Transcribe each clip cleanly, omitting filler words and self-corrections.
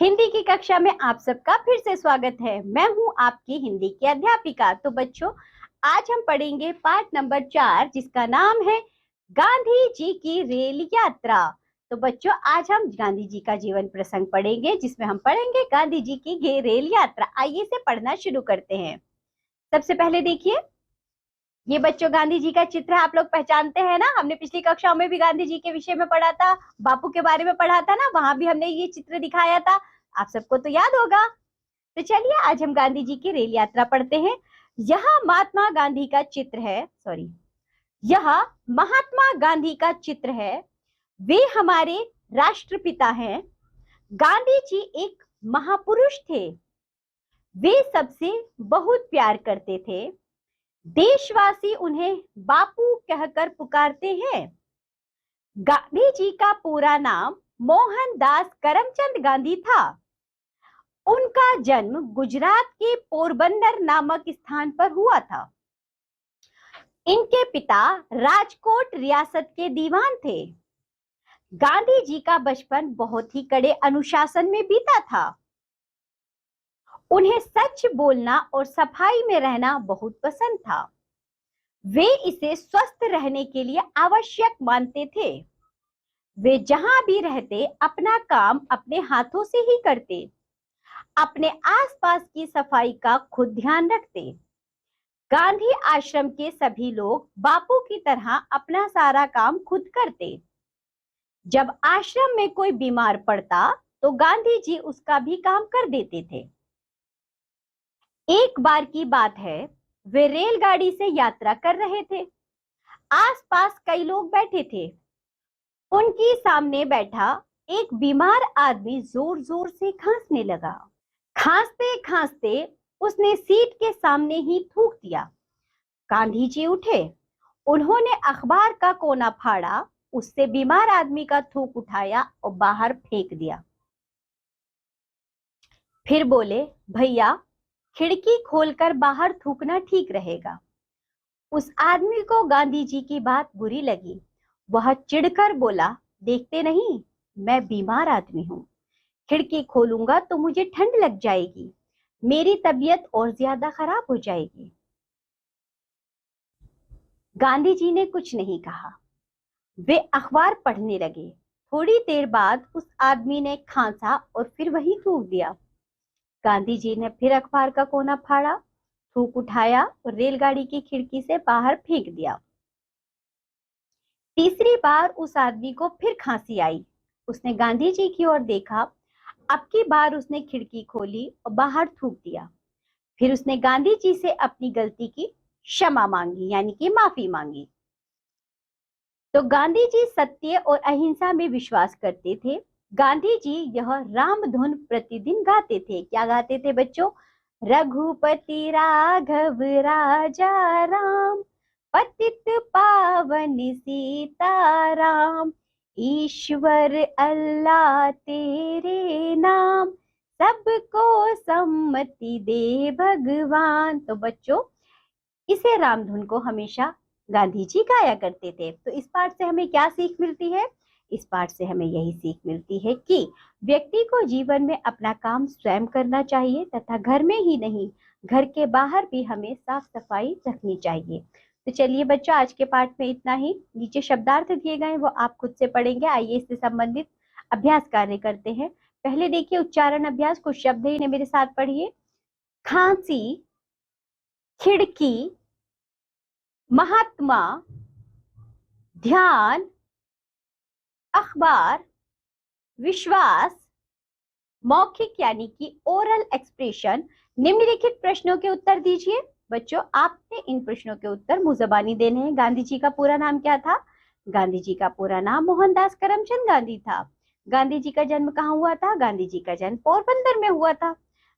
हिंदी की कक्षा में आप सबका फिर से स्वागत है। मैं हूं आपकी हिंदी की अध्यापिका। तो बच्चों, आज हम पढ़ेंगे पाठ नंबर 4 जिसका नाम है गांधी जी की रेल यात्रा। तो बच्चों, आज हम गांधी जी का जीवन प्रसंग पढ़ेंगे जिसमें हम पढ़ेंगे गांधी जी की रेल यात्रा। आइए इसे पढ़ना शुरू करते हैं। सबसे पहले देखिए, ये बच्चों गांधी जी का चित्र है। आप लोग पहचानते हैं ना, हमने पिछली कक्षाओं में भी गांधी जी के विषय में पढ़ा था, बापू के बारे में पढ़ा था ना, वहां भी हमने ये चित्र दिखाया था। आप सबको तो याद होगा। तो चलिए आज हम गांधी जी की रेल यात्रा पढ़ते हैं। यहाँ महात्मा गांधी का चित्र है, यह महात्मा गांधी का चित्र है। वे हमारे राष्ट्रपिता हैं। गांधी जी एक महापुरुष थे। वे सबसे बहुत प्यार करते थे। देशवासी उन्हें बापू कहकर पुकारते हैं। गांधी जी का पूरा नाम मोहनदास करमचंद गांधी था। उनका जन्म गुजरात के पोरबंदर नामक स्थान पर हुआ था। इनके पिता राजकोट रियासत के दीवान थे। गांधी जी का बचपन बहुत ही कड़े अनुशासन में बीता था। उन्हें सच बोलना और सफाई में रहना बहुत पसंद था। वे इसे स्वस्थ रहने के लिए आवश्यक मानते थे। वे जहां भी रहते अपना काम अपने हाथों से ही करते। अपने आसपास की सफाई का खुद ध्यान रखते। गांधी आश्रम के सभी लोग बापू की तरह अपना सारा काम खुद करते। जब आश्रम में कोई बीमार पड़ता तो गांधी जी उसका भी काम कर देते थे। एक बार की बात है, वे रेलगाड़ी से यात्रा कर रहे थे। आसपास कई लोग बैठे थे। उनके सामने बैठा एक बीमार आदमी जोर जोर से खांसने लगा। खांसते खांसते उसने सीट के सामने ही थूक दिया। गांधी जी उठे। उन्होंने अखबार का कोना फाड़ा, उससे बीमार आदमी का थूक उठाया और बाहर फेंक दिया। फिर बोले, भैया खिड़की खोलकर बाहर थूकना ठीक रहेगा। उस आदमी को गांधी जी की बात बुरी लगी। वह चिढ़कर बोला, देखते नहीं मैं बीमार आदमी हूं। खिड़की खोलूंगा तो मुझे ठंड लग जाएगी, मेरी तबीयत और ज्यादा खराब हो जाएगी। गांधी जी ने कुछ नहीं कहा। वे अखबार पढ़ने लगे। थोड़ी देर बाद उस आदमी ने खांसा और फिर वहीं थूक दिया। गांधी जी ने फिर अखबार का कोना फाड़ा, थूक उठाया और रेलगाड़ी की खिड़की से बाहर फेंक दिया। तीसरी बार उस आदमी को फिर खांसी आई। उसने गांधी जी की ओर देखा। अब की बार उसने खिड़की खोली और बाहर थूक दिया। फिर उसने गांधी जी से अपनी गलती की क्षमा मांगी, यानी कि माफी मांगी। तो गांधी जी सत्य और अहिंसा में विश्वास करते थे। गांधी जी यह राम धुन प्रतिदिन गाते थे। क्या गाते थे बच्चों? रघुपति राघव राजा राम, पतित पावन सीताराम, ईश्वर अल्लाह तेरे नाम, सबको सम्मति दे भगवान। तो बच्चों, इसे रामधुन को हमेशा गांधी जी गाया करते थे। तो इस पाठ से हमें क्या सीख मिलती है? इस पाठ से हमें यही सीख मिलती है कि व्यक्ति को जीवन में अपना काम स्वयं करना चाहिए तथा घर में ही नहीं, घर के बाहर भी हमें साफ सफाई रखनी चाहिए। तो चलिए बच्चों, आज के पाठ में इतना ही। नीचे शब्दार्थ दिए गए वो आप खुद से पढ़ेंगे। आइए इससे संबंधित अभ्यास कार्य करते हैं। पहले देखिए उच्चारण अभ्यास। कुछ शब्द है, इन्हें मेरे साथ पढ़िए। खांसी, खिड़की, महात्मा, ध्यान, अखबार, विश्वास, मौखिक यानी कि ओरल एक्सप्रेशन। निम्नलिखित प्रश्नों के उत्तर दीजिए। बच्चों, आपने इन प्रश्नों के उत्तर मुंहजबानी देने हैं। गांधी जी का पूरा नाम क्या था? गांधी जी का पूरा नाम मोहनदास करमचंद गांधी था। गांधी जी का जन्म कहाँ हुआ था? गांधी जी का जन्म पोरबंदर में हुआ था।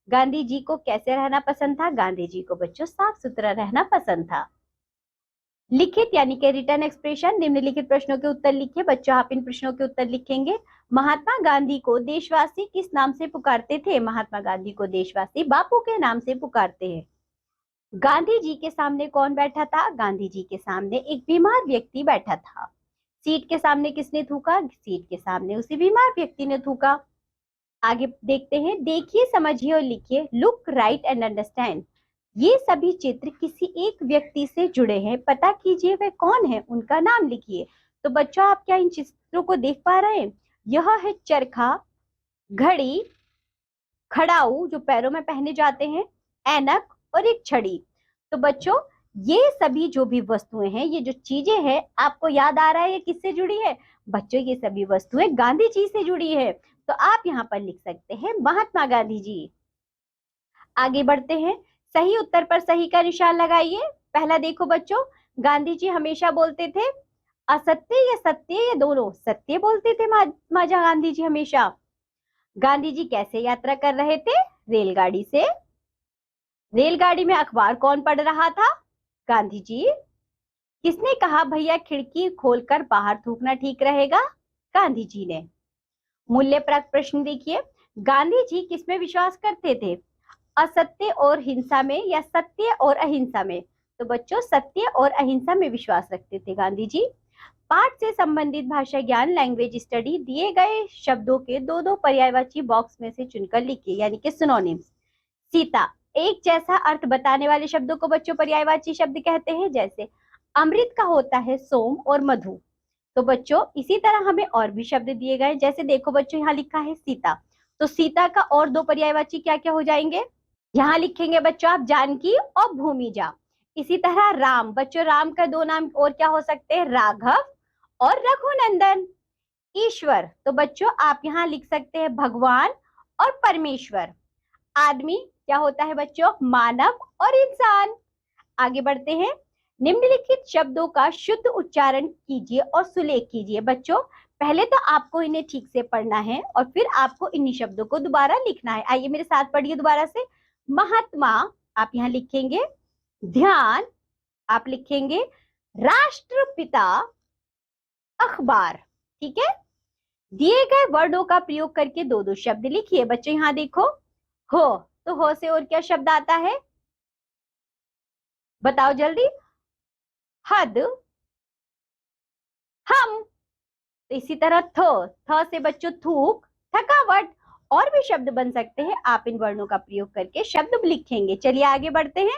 गांधी जी को कैसे रहना पसंद था? गांधी जी को बच्चों साफ सुथरा रहना पसंद था। लिखित यानी कि रिटर्न एक्सप्रेशन। निम्नलिखित प्रश्नों के उत्तर लिखिए। बच्चों, आप इन प्रश्नों के उत्तर लिखेंगे। महात्मा गांधी को देशवासी किस नाम से पुकारते थे? महात्मा गांधी को देशवासी बापू के नाम से पुकारते हैं। गांधी जी के सामने कौन बैठा था? गांधी जी के सामने एक बीमार व्यक्ति बैठा था। सीट के सामने किसने थूका? सीट के सामने उसी बीमार व्यक्ति ने थूका। आगे देखते हैं, देखिए, समझिए और लिखिए। Look, right and understand. ये सभी चित्र किसी एक व्यक्ति से जुड़े हैं, पता कीजिए वह कौन है, उनका नाम लिखिए। तो बच्चों, आप क्या इन चित्रों को देख पा रहे हैं? यह है चरखा, घड़ी, खड़ाऊ जो पैरों में पहने जाते हैं, ऐनक और एक छड़ी। तो बच्चों, ये सभी जो भी वस्तुएं हैं, ये जो चीजें हैं, आपको याद आ रहा है ये किससे जुड़ी है? बच्चों, ये सभी वस्तुएं गांधी जी से जुड़ी है। तो आप यहाँ पर लिख सकते हैं महात्मा गांधी जी। आगे बढ़ते हैं, सही उत्तर पर सही का निशान लगाइए। पहला देखो बच्चों, गांधी जी हमेशा बोलते थे असत्य या सत्य, या दोनों? सत्य बोलते थे महात्मा गांधी जी हमेशा। गांधी जी कैसे यात्रा कर रहे थे? रेलगाड़ी से। रेलगाड़ी में अखबार कौन पढ़ रहा था? गांधी जी। किसने कहा भैया खिड़की खोलकर बाहर थूकना ठीक रहेगा? गांधी जी ने। मूल्यप्रक प्रश्न देखिए, गांधी जी किसमें विश्वास करते थे? असत्य और हिंसा में या सत्य और अहिंसा में? तो बच्चों, सत्य और अहिंसा में विश्वास रखते थे गांधी जी। पाठ से संबंधित भाषा ज्ञान लैंग्वेज स्टडी दिए गए शब्दों के दो दो पर्यायवाची बॉक्स में से चुनकर लिखिए, यानी कि सिनोनिम्स। सीता, एक जैसा अर्थ बताने वाले शब्दों को बच्चों पर्यायवाची शब्द कहते हैं। जैसे अमृत का होता है सोम और मधु। तो बच्चों, इसी तरह हमें और भी शब्द दिए गए, जैसे देखो बच्चों, यहाँ लिखा है सीता। तो सीता का और दो पर्यायवाची क्या क्या हो जाएंगे? यहाँ लिखेंगे बच्चों आप जानकी और भूमिजा। इसी तरह राम, बच्चों राम का दो नाम और क्या हो सकते हैं? राघव और रघुनंदन। ईश्वर, तो बच्चों आप यहाँ लिख सकते हैं भगवान और परमेश्वर। आदमी क्या होता है बच्चों? मानव और इंसान। आगे बढ़ते हैं, निम्नलिखित शब्दों का शुद्ध उच्चारण कीजिए और सुलेख कीजिए। बच्चों, पहले तो आपको इन्हें ठीक से पढ़ना है और फिर आपको इन्हीं शब्दों को दोबारा लिखना है। आइए मेरे साथ पढ़िए दोबारा से। महात्मा आप यहाँ लिखेंगे, ध्यान आप लिखेंगे, राष्ट्रपिता, अखबार। ठीक है, दिए गए वर्डों का प्रयोग करके दो दो शब्द लिखिए। बच्चों यहाँ देखो, हो, तो हो से और क्या शब्द आता है? बताओ जल्दी। हद, हम। तो इसी तरह थ से बच्चों थूक, थकावट। और भी शब्द बन सकते हैं, आप इन वर्णों का प्रयोग करके शब्द लिखेंगे। चलिए आगे बढ़ते हैं।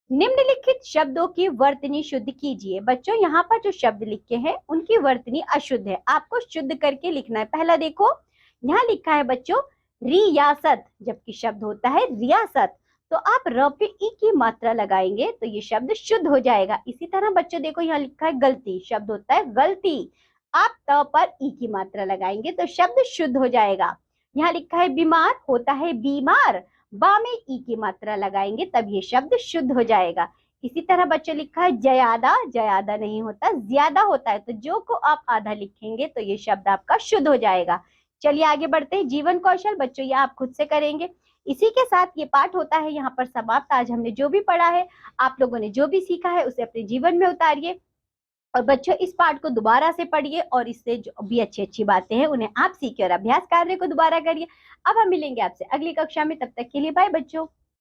निम्नलिखित शब्दों की वर्तनी शुद्ध कीजिए। बच्चों, यहाँ पर जो शब्द लिखे हैं उनकी वर्तनी अशुद्ध है, आपको शुद्ध करके लिखना है। पहला देखो, यहाँ लिखा है बच्चों रियासत, जबकि शब्द होता है रियासत। तो आप र पे ई की मात्रा लगाएंगे तो ये शब्द शुद्ध हो जाएगा। इसी तरह बच्चों देखो, यहाँ लिखा है गलती, शब्द होता है गलती। आप त पर ई की मात्रा लगाएंगे तो शब्द शुद्ध हो जाएगा। यहाँ लिखा है बीमार, होता है बीमार, बा में ई की मात्रा लगाएंगे तब ये शब्द शुद्ध हो जाएगा। इसी तरह बच्चों लिखा है जयादा, जयादा नहीं होता, ज्यादा होता है, तो जो को आप आधा लिखेंगे तो ये शब्द आपका शुद्ध हो जाएगा। चलिए आगे बढ़ते हैं। जीवन कौशल बच्चों, ये आप खुद से करेंगे। इसी के साथ ये पाठ होता है यहाँ पर समाप्त। आज हमने जो भी पढ़ा है, आप लोगों ने जो भी सीखा है उसे अपने जीवन में उतारिए। और बच्चों, इस पाठ को दोबारा से पढ़िए और इससे जो भी अच्छी अच्छी बातें हैं उन्हें आप सीखिए और अभ्यास कार्य को दोबारा करिए। अब हम मिलेंगे आपसे अगली कक्षा में, तब तक के लिए बाय बच्चों।